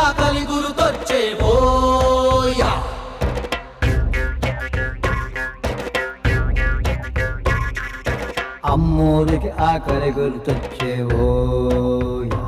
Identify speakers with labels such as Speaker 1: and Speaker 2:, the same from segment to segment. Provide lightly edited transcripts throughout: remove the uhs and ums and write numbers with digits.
Speaker 1: ఆకలి గురుతొచ్చే ఓయా
Speaker 2: అమ్మోరికి ఆకలి గుర్తొచ్చే ఓయా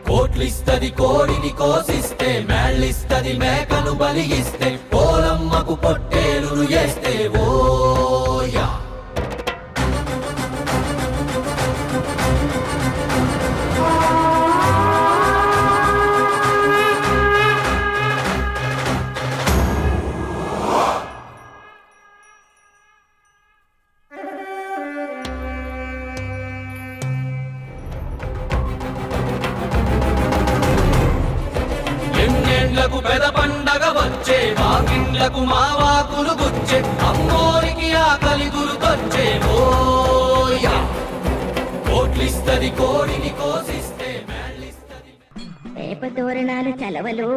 Speaker 1: కోట్లిస్తది కోడిని కోసిస్తే మేళ్ళిస్తది మేకను బలిగిస్తే పోలమ్మకు పొట్టేలును చేస్తే ఓయా ఎన్నేళ్లకు పెద పండగ వచ్చే వాకిండ్లకు మావాకులు గుచ్చే అమ్మోరికి ఆకలి గురుతొచ్చే ఓయా కోట్లిస్తది కోడిని కోసిస్తే మేళ్ళిస్తది
Speaker 3: వేప తోరణాలు చలవలు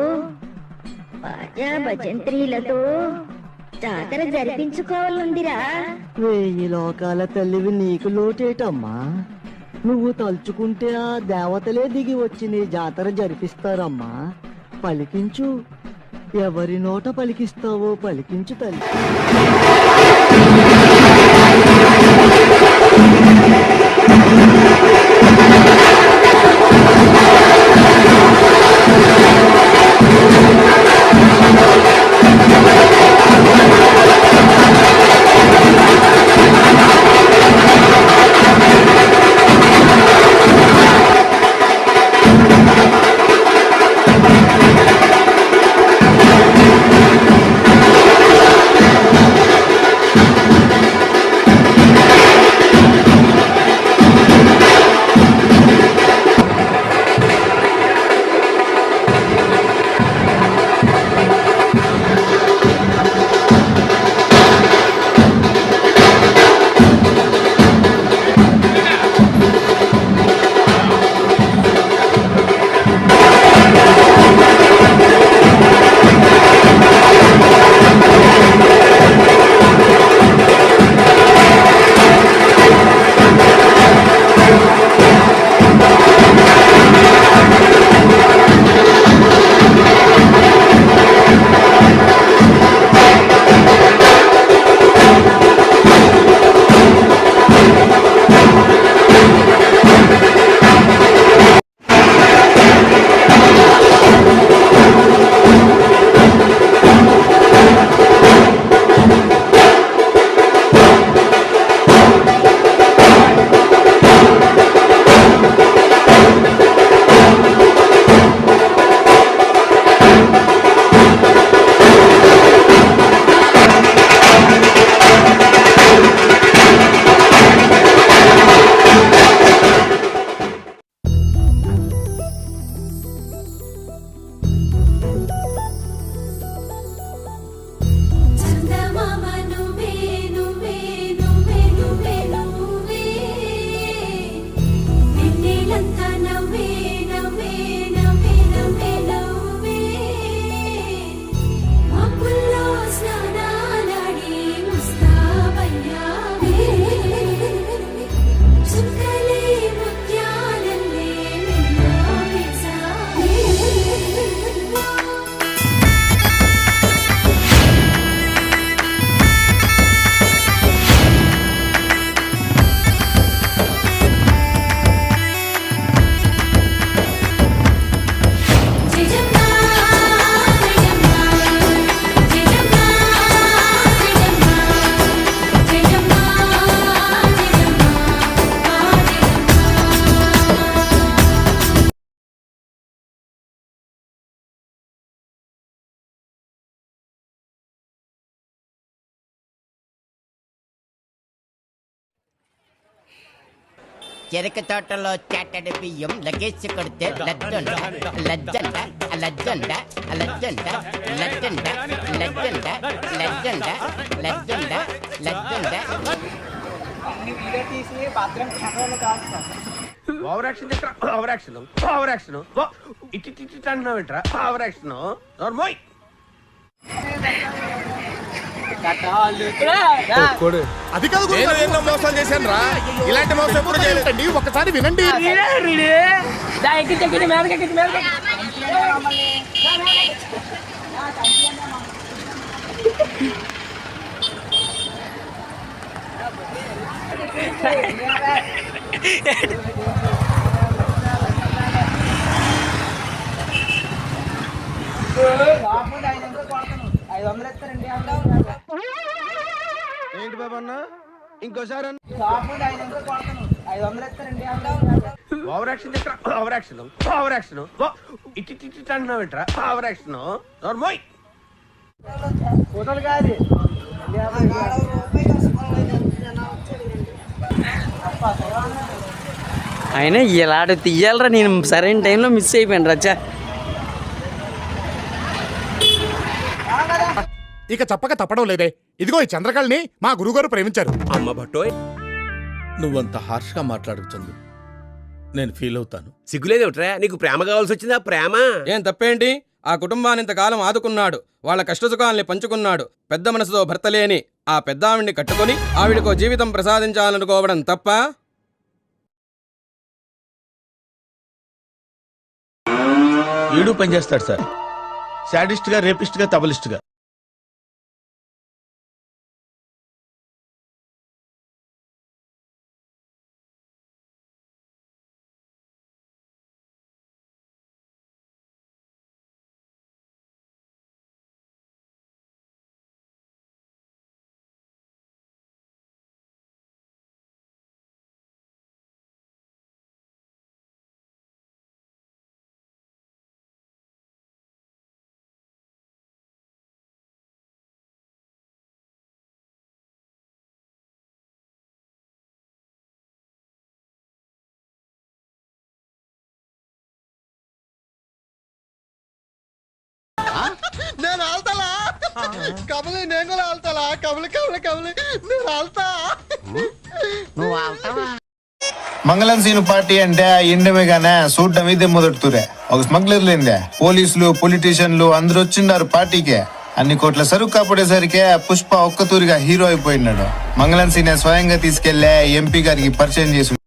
Speaker 3: బాజా భజంత్రీలతో జాతర జరిపించుకోవాలందిరా.
Speaker 4: 1000 లోకాల తల్లివి నీకు లోటేటమ్మా. నువ్వు తలుచుకుంటే ఆ దేవతలే దిగి వచ్చి నీ జాతర జరిపిస్తారమ్మా. పలికించు, ఎవరి నోట పలికిస్తావో పలికించు తల్లి.
Speaker 5: చెరుకు తోటలో చాటడి బియ్యం లగేసి కొడితే లజ్జండ లజ్జండ లజ్జండ లజ్జండ లజ్జండ లజ్జండ లజ్జండ లజ్జండ లజ్జండ
Speaker 6: over action over action over action ఇటు అంటున్నావు ఏంట్రా ఓవర్ యాక్షన్ నోర్మోయ్
Speaker 7: అది కాదు
Speaker 6: నేను ఎన్నో మోసాలు చేశాను రా, ఇలాంటి మోసం ఎప్పుడు చేయలేదు.
Speaker 7: ఒకసారి వినండి.
Speaker 6: ఏంటి బాబు అన్న, ఇంకోసారి ఓవర్ యాక్షన్ చేస్తా. ఓవర్ యాక్షన్ ఓవర్ యాక్షన్ ఇటు ఇటు ఇటు అంటున్నావు ఏంట్రా? ఓవర్ యాక్షన్ నోర్మోయ్.
Speaker 8: అయినా ఇలాంటి తీయాలరా, నేను సరైన టైంలో మిస్ అయిపోయాను రచ్చా.
Speaker 7: ఇక చెప్పక తప్పడం లేదే. ఇదిగో ఈ చంద్రకళని మా గురుగారు ప్రేమించారు.
Speaker 6: అమ్మ భట్టోయ్, నువ్వంత హార్ష్ గా మాట్లాడుతుంది, నేను ఫీల్ అవుతాను.
Speaker 9: సిగ్గులేదేమిట్రా, నీకు ప్రేమ కావాల్సి వచ్చిందా? ప్రేమ
Speaker 10: ఏం తప్పేంటి? ఆ కుటుంబాన్ని ఇంతకాలం ఆదుకున్నాడు, వాళ్ళ కష్టసుఖాల్ని పంచుకున్నాడు. పెద్ద మనసుతో భర్త లేని ఆ పెద్ద ఆవిడ్ని కట్టుకొని ఆవిడకో జీవితం ప్రసాదించాలనుకోవడం తప్ప?
Speaker 6: ఈడు పనిచేస్తాడు సార్, సాడిస్ట్ గా, రేపిస్ట్ గా, తబలిస్ట్ గా.
Speaker 7: నేను ఆల్తాలా కమలి, నేను కూడా ఆల్తాలా. కమలి కమలి కమలి, నేను ఆల్తా.
Speaker 11: మంగళం సీను పార్టీ అంటే ఇండమేగానే చూడటం ఇదే మొదటితూరే. ఒక స్మగ్లర్లేందే, పోలీసులు, పొలిటీషియన్లు అందరూ వచ్చిండారు పార్టీకే. అన్ని కోట్ల సరుకు కాపాడేసరికే పుష్ప ఒక్కతూరిగా హీరో అయిపోయినాడు. మంగళం సీనే స్వయంగా తీసుకెళ్లే ఎంపీ గారికి పరిచయం చేసి